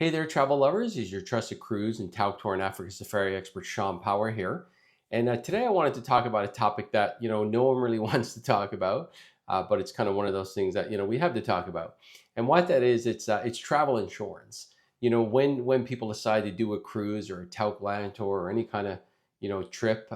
Hey there, travel lovers. Is your trusted cruise and Tauck tour and Africa safari expert Shawn Power here. And today I wanted to talk about a topic that, no one really wants to talk about, but it's kind of one of those things that, we have to talk about. And what that is, it's travel insurance. When people decide to do a cruise or a Tauck land tour or any kind of, trip,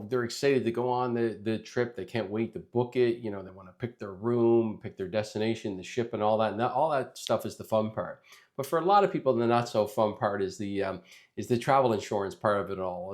they're excited to go on the trip. They can't wait to book it. They want to pick their room, pick their destination, the ship, and all that. And all that stuff is the fun part. But for a lot of people, the not so fun part is the travel insurance part of it all.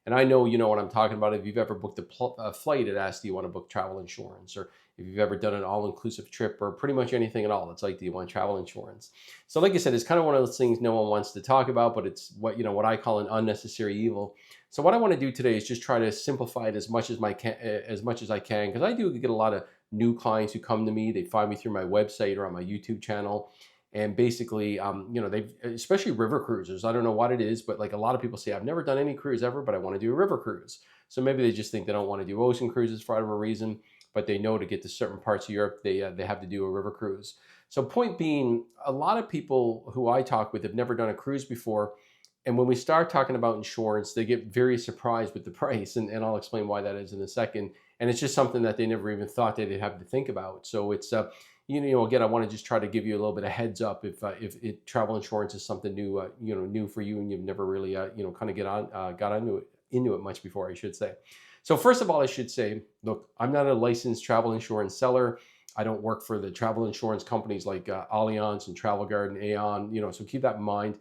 And I know you know what I'm talking about. If you've ever booked a flight, it asks, do you want to book travel insurance? Or if you've ever done an all-inclusive trip or pretty much anything at all, it's like, do you want travel insurance? So like I said, it's kind of one of those things no one wants to talk about, but it's what I call an unnecessary evil. So what I want to do today is just try to simplify it as much as I can, because I do get a lot of new clients who come to me. They find me through my website or on my YouTube channel. And basically, they've, especially river cruisers, I don't know what it is, but like a lot of people say, I've never done any cruise ever, but I want to do a river cruise. So maybe they just think they don't want to do ocean cruises for whatever reason, but they know to get to certain parts of Europe, they have to do a river cruise. So point being, a lot of people who I talk with have never done a cruise before. And when we start talking about insurance, they get very surprised with the price. And I'll explain why that is in a second. And it's just something that they never even thought they'd have to think about. So it's, again, I want to just try to give you a little bit of heads up if travel insurance is something new, new for you, and you've never really, kind of got into it much before, I should say. So first of all, I should say, look, I'm not a licensed travel insurance seller. I don't work for the travel insurance companies like Allianz and Travel Guard and Aon, so keep that in mind.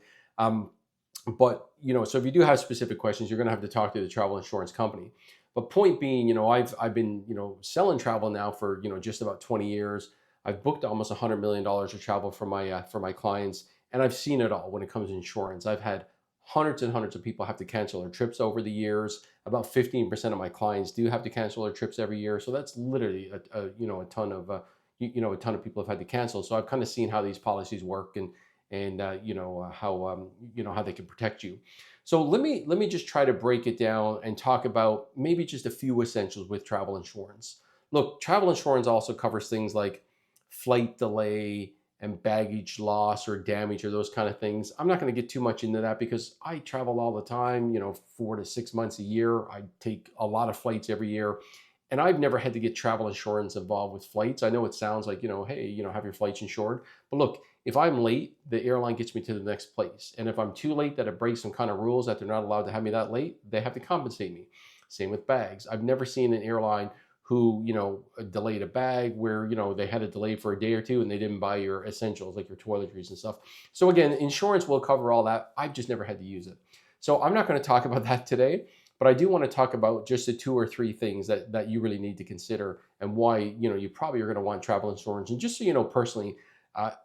But, so if you do have specific questions, you're going to have to talk to the travel insurance company. But point being, I've been, selling travel now for, just about 20 years. I've booked almost $100 million of travel for my clients, and I've seen it all when it comes to insurance. I've had hundreds and hundreds of people have to cancel their trips over the years. About 15% of my clients do have to cancel their trips every year. So that's literally a ton of people have had to cancel. So I've kind of seen how these policies work and how they can protect you. So let me just try to break it down and talk about maybe just a few essentials with travel insurance. Look, travel insurance also covers things like flight delay and baggage loss or damage or those kind of things. I'm not going to get too much into that because I travel all the time, 4 to 6 months a year. I take a lot of flights every year. And I've never had to get travel insurance involved with flights. I know it sounds like, hey, have your flights insured. But look, if I'm late, the airline gets me to the next place. And if I'm too late that it breaks some kind of rules that they're not allowed to have me that late, they have to compensate me. Same with bags. I've never seen an airline who, delayed a bag where, they had a delay for a day or two and they didn't buy your essentials like your toiletries and stuff. So again, insurance will cover all that. I've just never had to use it. So I'm not going to talk about that today, but I do want to talk about just the 2 or 3 things that you really need to consider and why, you probably are going to want travel insurance. And just so you know, personally,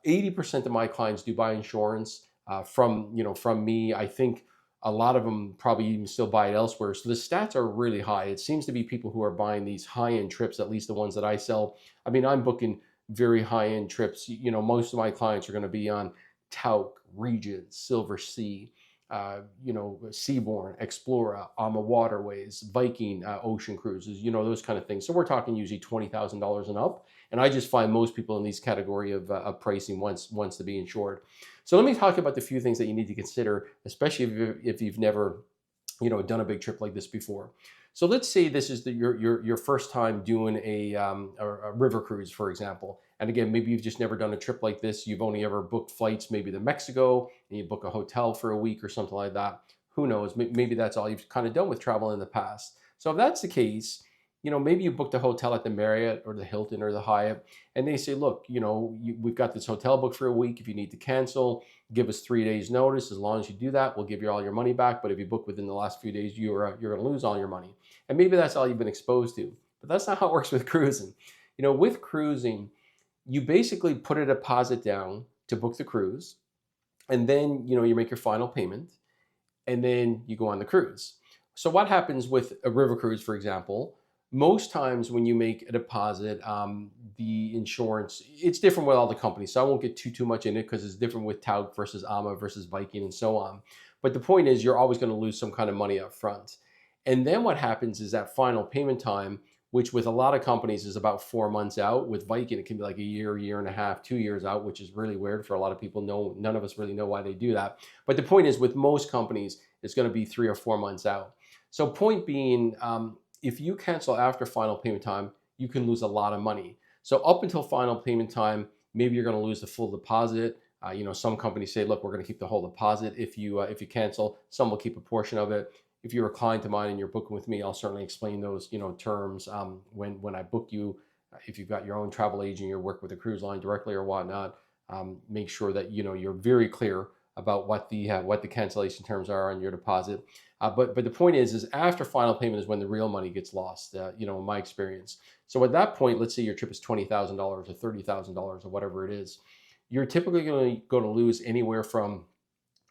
80% of my clients do buy insurance from me. I think a lot of them probably even still buy it elsewhere. So the stats are really high. It seems to be people who are buying these high-end trips, at least the ones that I sell. I mean, I'm booking very high-end trips. Most of my clients are going to be on Tauck, Regent, Silver Sea, Seabourn, Explorer, AMA Waterways, Viking ocean cruises, those kind of things. So we're talking usually $20,000 and up. And I just find most people in these category of pricing wants to be insured. So let me talk about the few things that you need to consider, especially if you've never, done a big trip like this before. So let's say this is your first time doing a river cruise, for example. And again, maybe you've just never done a trip like this. You've only ever booked flights maybe to Mexico, and you book a hotel for a week or something like that. Who knows? Maybe that's all you've kind of done with travel in the past. So if that's the case, maybe you booked a hotel at the Marriott or the Hilton or the Hyatt, and they say, look, we've got this hotel booked for a week. If you need to cancel, give us 3 days notice. As long as you do that, we'll give you all your money back. But if you book within the last few days, you're going to lose all your money. And maybe that's all you've been exposed to. But that's not how it works with cruising. With cruising, you basically put a deposit down to book the cruise, and then, you make your final payment, and then you go on the cruise. So what happens with a river cruise, for example? Most times when you make a deposit, the insurance, it's different with all the companies. So I won't get too much in it because it's different with Tauck versus AMA versus Viking and so on. But the point is you're always going to lose some kind of money up front. And then what happens is that final payment time, which with a lot of companies is about 4 months out. With Viking, it can be like a year and a half, 2 years out, which is really weird for a lot of people. None of us really know why they do that. But the point is, with most companies, it's going to be 3 or 4 months out. So point being, if you cancel after final payment time, you can lose a lot of money. So up until final payment time, maybe you're going to lose the full deposit. Some companies say, look, we're going to keep the whole deposit if you cancel. Some will keep a portion of it. If you're a client of mine and you're booking with me, I'll certainly explain those terms when I book you. If you've got your own travel agent, you work with a cruise line directly or whatnot, make sure that you're very clear about what the cancellation terms are on your deposit. But the point is after final payment is when the real money gets lost. In my experience. So at that point, let's say your trip is $20,000 or $30,000 or whatever it is, you're typically going to lose anywhere from,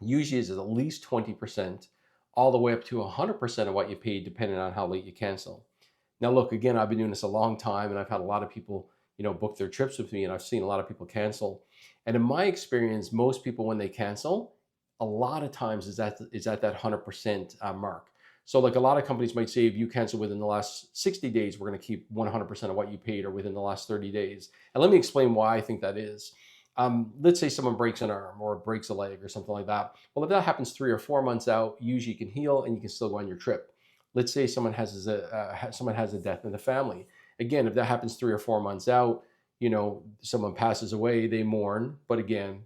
usually is at least 20%, all the way up to 100% of what you paid, depending on how late you cancel. Now, look, again, I've been doing this a long time, and I've had a lot of people, book their trips with me, and I've seen a lot of people cancel. And in my experience, most people, when they cancel, a lot of times is at that 100% mark. So like a lot of companies might say, if you cancel within the last 60 days, we're going to keep 100% of what you paid, or within the last 30 days. And let me explain why I think that is. Let's say someone breaks an arm or breaks a leg or something like that. Well, if that happens 3 or 4 months out, usually you can heal and you can still go on your trip. Let's say someone has a death in the family. Again, if that happens 3 or 4 months out, someone passes away, they mourn. But again,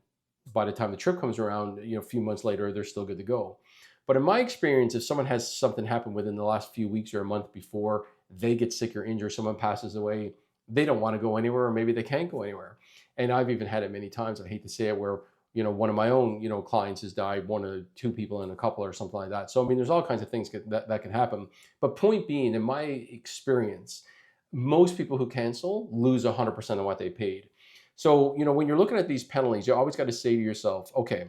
by the time the trip comes around, a few months later, they're still good to go. But in my experience, if someone has something happen within the last few weeks or a month before they get sick or injured, someone passes away, they don't want to go anywhere, or maybe they can't go anywhere. And I've even had it many times, I hate to say it, where, one of my own, clients has died, 1 or 2 people in a couple or something like that. So, I mean, there's all kinds of things that can happen. But point being, in my experience, most people who cancel lose 100% of what they paid. So, when you're looking at these penalties, you always got to say to yourself, okay,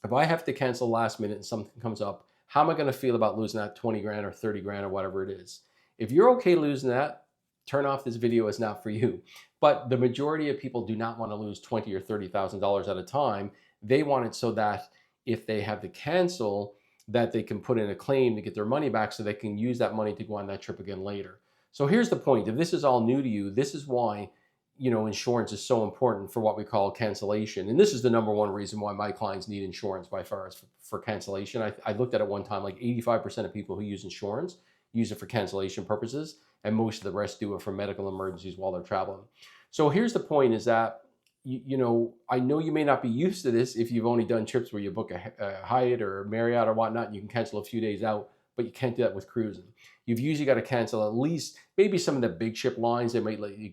if I have to cancel last minute and something comes up, how am I going to feel about losing that 20 grand or 30 grand or whatever it is? If you're okay losing that, turn off this video, is not for you. But the majority of people do not want to lose $20,000 or $30,000 at a time. They want it so that if they have to cancel, that they can put in a claim to get their money back, so they can use that money to go on that trip again later. So here's the point. If this is all new to you, this is why insurance is so important for what we call cancellation. And this is the number one reason why my clients need insurance by far, is for cancellation. I looked at it one time, like 85% of people who use insurance use it for cancellation purposes, and most of the rest do it for medical emergencies while they're traveling. So here's the point, is that, I know you may not be used to this if you've only done trips where you book a Hyatt or Marriott or whatnot, and you can cancel a few days out, but you can't do that with cruising. You've usually got to cancel at least, maybe some of the big ship lines, they might let you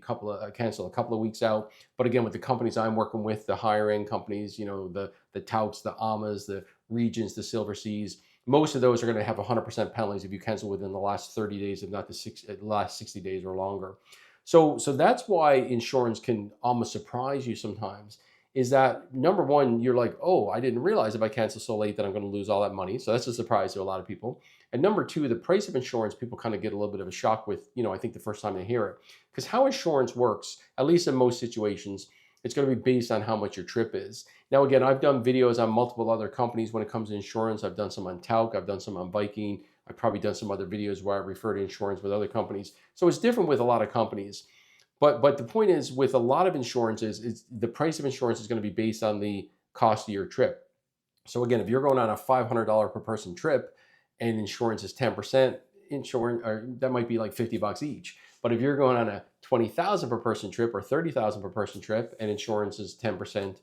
cancel a couple of weeks out. But again, with the companies I'm working with, the higher end companies, the Taucks, the Amas, the Regents, the Silver Seas, most of those are going to have 100% penalties if you cancel within the last 30 days, if not the last 60 days or longer. So that's why insurance can almost surprise you sometimes, is that, number one, you're like, oh, I didn't realize if I cancel so late that I'm going to lose all that money. So that's a surprise to a lot of people. And number two, the price of insurance, people kind of get a little bit of a shock with, I think the first time they hear it. Because how insurance works, at least in most situations, it's going to be based on how much your trip is. Now, again, I've done videos on multiple other companies when it comes to insurance. I've done some on Tauck, I've done some on Viking. I've probably done some other videos where I refer to insurance with other companies. So it's different with a lot of companies. But the point is, with a lot of insurances, the price of insurance is going to be based on the cost of your trip. So again, if you're going on a $500 per person trip and insurance is 10%, that might be like $50 each. But if you're going on a $20,000 per person trip or $30,000 per person trip and insurance is 10%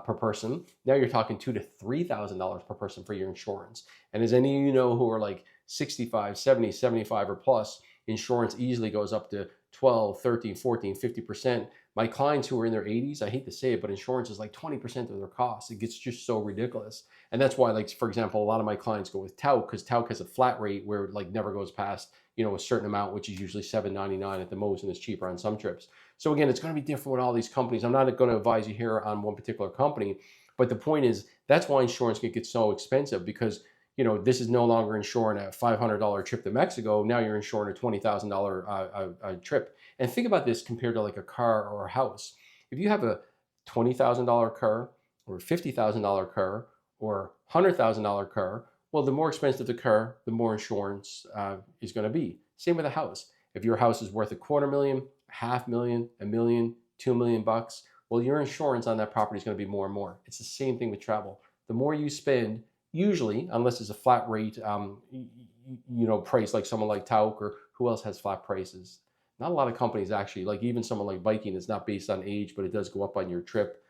per person, now you're talking $2,000 to $3,000 per person for your insurance. And as any of you know who are like 65, 70, 75 or plus, insurance easily goes up to 12, 13, 14, 50%. My clients who are in their 80s, I hate to say it, but insurance is like 20% of their costs. It gets just so ridiculous. And that's why, like, for example, a lot of my clients go with Tauck, because Tauck has a flat rate where it like never goes past, a certain amount, which is usually $7.99 at the most, and it's cheaper on some trips. So again, it's going to be different with all these companies. I'm not going to advise you here on one particular company, but the point is, that's why insurance can get so expensive, because this is no longer insuring a $500 trip to Mexico. Now you're insuring a $20,000 trip. And think about this compared to like a car or a house. If you have a $20,000 car or a $50,000 car or $100,000 car, well, the more expensive the car, the more insurance is going to be. Same with a house. If your house is worth $250,000, $500,000, $1 million, $2 million, well, your insurance on that property is going to be more and more. It's the same thing with travel. The more you spend, usually, unless it's a flat rate, price, like someone like Tauck, or who else has flat prices? Not a lot of companies actually. Like even someone like Viking is not based on age, but it does go up on your trip.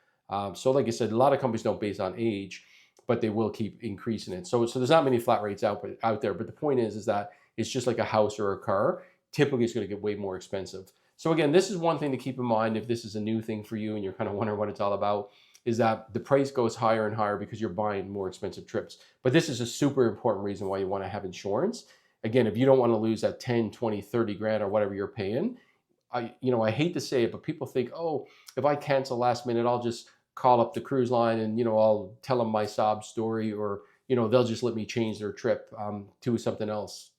So like I said, a lot of companies don't base on age, but they will keep increasing it. So there's not many flat rates out there. But the point is that it's just like a house or a car. Typically, it's going to get way more expensive. So again, this is one thing to keep in mind if this is a new thing for you and you're kind of wondering what it's all about, is that the price goes higher and higher because you're buying more expensive trips. But this is a super important reason why you want to have insurance. Again, if you don't want to lose that 10, 20, 30 grand or whatever you're paying, I hate to say it, but people think, oh, if I cancel last minute, I'll just call up the cruise line and, I'll tell them my sob story, or, they'll just let me change their trip to something else.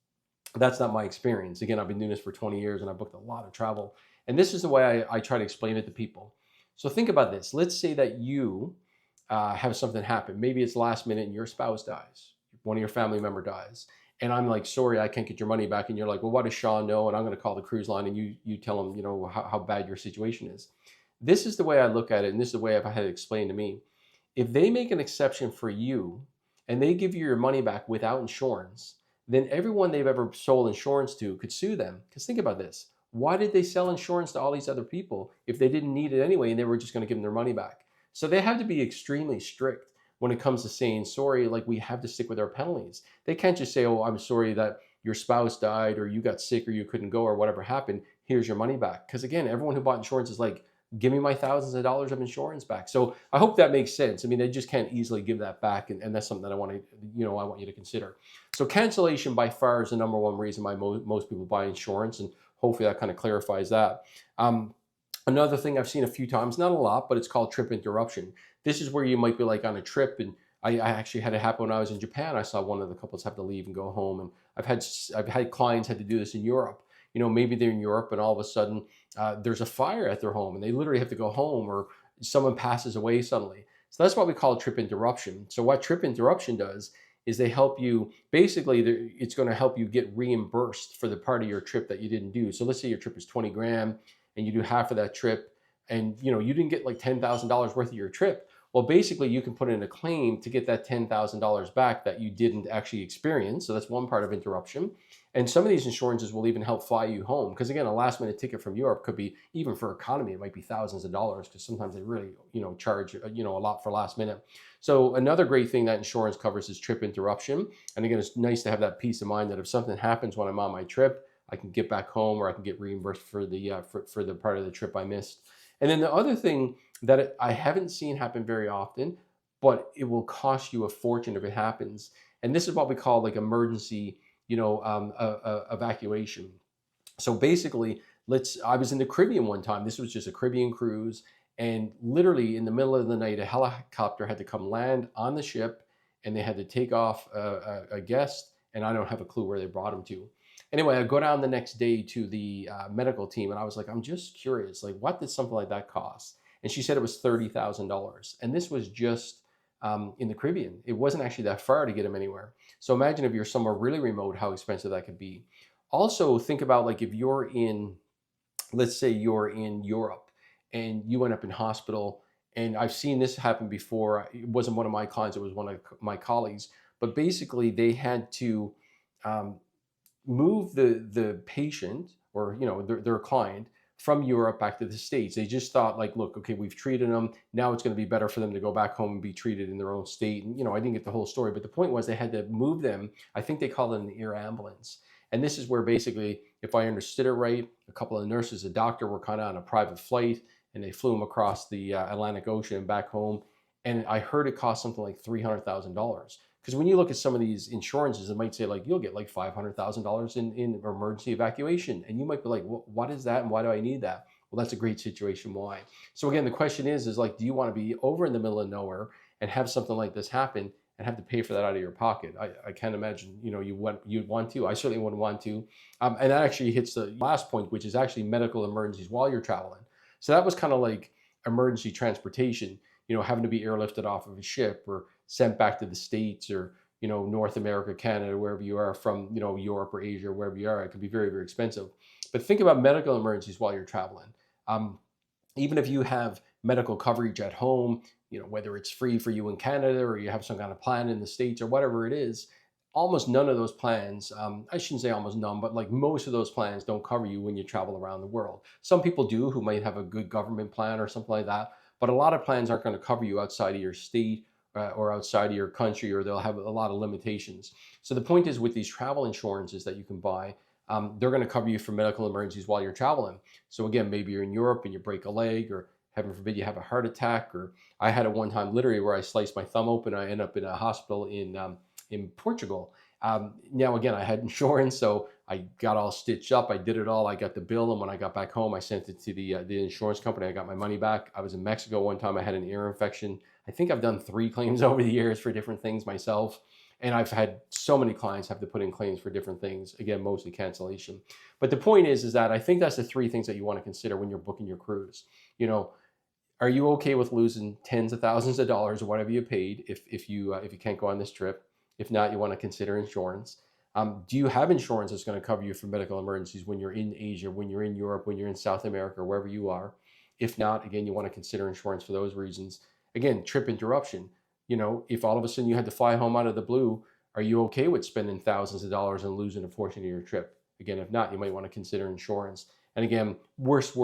That's not my experience. Again, I've been doing this for 20 years and I booked a lot of travel. And this is the way I try to explain it to people. So think about this. Let's say that you have something happen. Maybe it's last minute and your spouse dies. One of your family member dies. And I'm like, sorry, I can't get your money back. And you're like, well, what does Shawn know? And I'm going to call the cruise line, and you tell them, how bad your situation is. This is the way I look at it. And this is the way I've had it explained to me. If they make an exception for you and they give you your money back without insurance, then everyone they've ever sold insurance to could sue them. Because think about this. Why did they sell insurance to all these other people if they didn't need it anyway and they were just going to give them their money back? So they have to be extremely strict when it comes to saying sorry. Like, we have to stick with our penalties. They can't just say, oh, I'm sorry that your spouse died or you got sick or you couldn't go or whatever happened. Here's your money back. Because again, everyone who bought insurance is like, give me my thousands of dollars of insurance back. So I hope that makes sense. I mean, they just can't easily give that back. And that's something that I want you to consider. So cancellation by far is the number one reason why most people buy insurance. And hopefully that kind of clarifies that. Another thing I've seen a few times, not a lot, but it's called trip interruption. This is where you might be like on a trip, and I actually had it happen when I was in Japan. I saw one of the couples have to leave and go home, and I've had clients had to do this in Europe. Maybe they're in Europe and all of a sudden there's a fire at their home and they literally have to go home, or someone passes away suddenly. So that's what we call trip interruption. So what trip interruption does is they help you, basically it's going to help you get reimbursed for the part of your trip that you didn't do. So let's say your trip is 20 grand and you do half of that trip, and you didn't get like $10,000 worth of your trip. Well, basically you can put in a claim to get that $10,000 back that you didn't actually experience. So that's one part of interruption. And some of these insurances will even help fly you home. Because again, a last minute ticket from Europe could be, even for economy, it might be thousands of dollars, because sometimes they really, charge, a lot for last minute. So another great thing that insurance covers is trip interruption. And again, it's nice to have that peace of mind that if something happens when I'm on my trip, I can get back home, or I can get reimbursed for the for the part of the trip I missed. And then the other thing that I haven't seen happen very often, but it will cost you a fortune if it happens. And this is what we call like emergency, evacuation. So basically, I was in the Caribbean one time. This was just a Caribbean cruise. And literally in the middle of the night, a helicopter had to come land on the ship, and they had to take off a guest. And I don't have a clue where they brought him to. Anyway, I go down the next day to the medical team, and I was like, I'm just curious, like, what did something like that cost? And she said it was $30,000. And this was just in the Caribbean. It wasn't actually that far to get him anywhere. So imagine if you're somewhere really remote, how expensive that could be. Also, think about like if you're in, let's say you're in Europe and you end up in hospital. And I've seen this happen before. It wasn't one of my clients, it was one of my colleagues. But basically, they had to move the patient, or their client, from Europe back to the States. They just thought like, look, okay, we've treated them. Now it's going to be better for them to go back home and be treated in their own state. And I didn't get the whole story, but the point was they had to move them. I think they call it an air ambulance. And this is where basically, if I understood it right, a couple of nurses, a doctor were kind of on a private flight, and they flew them across the Atlantic Ocean and back home. And I heard it cost something like $300,000. Because when you look at some of these insurances, it might say like, you'll get like $500,000 in emergency evacuation. And you might be like, well, what is that and why do I need that? Well, that's a great situation. Why? So again, the question is like, do you want to be over in the middle of nowhere and have something like this happen and have to pay for that out of your pocket? I can't imagine, you'd want to. I certainly wouldn't want to. And that actually hits the last point, which is actually medical emergencies while you're traveling. So that was kind of like emergency transportation, having to be airlifted off of a ship or sent back to the States, or, North America, Canada, wherever you are from, Europe or Asia, wherever you are. It can be very, very expensive. But think about medical emergencies while you're traveling. Um, Even if you have medical coverage at home, whether it's free for you in Canada or you have some kind of plan in the States or whatever it is, almost none of those plans, I shouldn't say almost none, but like most of those plans don't cover you when you travel around the world. Some people do who might have a good government plan or something like that, but a lot of plans aren't going to cover you outside of your state or outside of your country, or they'll have a lot of limitations. So the point is with these travel insurances that you can buy, they're going to cover you for medical emergencies while you're traveling. So again, maybe you're in Europe and you break a leg, or heaven forbid you have a heart attack, or I had it one time literally where I sliced my thumb open. I ended up in a hospital in Portugal. Now again, I had insurance, so I got all stitched up. I did it all. I got the bill, and when I got back home, I sent it to the insurance company. I got my money back. I was in Mexico one time. I had an ear infection. I think I've done 3 claims over the years for different things myself. And I've had so many clients have to put in claims for different things. Again, mostly cancellation. But the point is that I think that's the 3 things that you want to consider when you're booking your cruise. Are you okay with losing tens of thousands of dollars or whatever you paid if you can't go on this trip? If not, you want to consider insurance. Do you have insurance that's going to cover you for medical emergencies when you're in Asia, when you're in Europe, when you're in South America, or wherever you are? If not, again, you want to consider insurance for those reasons. Again, trip interruption. If all of a sudden you had to fly home out of the blue, are you okay with spending thousands of dollars and losing a portion of your trip? Again, if not, you might want to consider insurance. And again, worst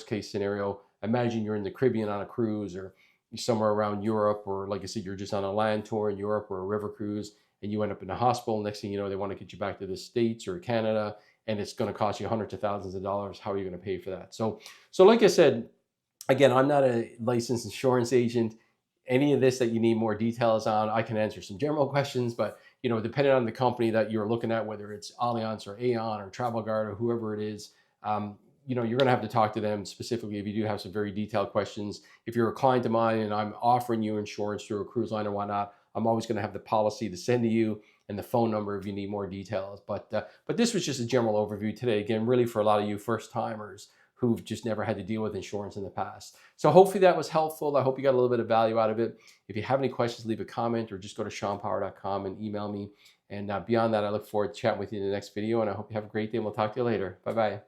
case scenario, imagine you're in the Caribbean on a cruise, or somewhere around Europe, or like I said, you're just on a land tour in Europe or a river cruise, and you end up in a hospital. Next thing you know, they want to get you back to the States or Canada, and it's going to cost you hundreds of thousands of dollars. How are you going to pay for that? So like I said, again, I'm not a licensed insurance agent. Any of this that you need more details on, I can answer some general questions, but depending on the company that you're looking at, whether it's Allianz or Aon or Travel Guard or whoever it is, you're going to have to talk to them specifically if you do have some very detailed questions. If you're a client of mine and I'm offering you insurance through a cruise line or whatnot, I'm always going to have the policy to send to you and the phone number if you need more details. But this was just a general overview today. Again, really for a lot of you first timers who've just never had to deal with insurance in the past. So hopefully that was helpful. I hope you got a little bit of value out of it. If you have any questions, leave a comment or just go to ShawnPower.com and email me. And beyond that, I look forward to chatting with you in the next video, and I hope you have a great day, and we'll talk to you later. Bye-bye.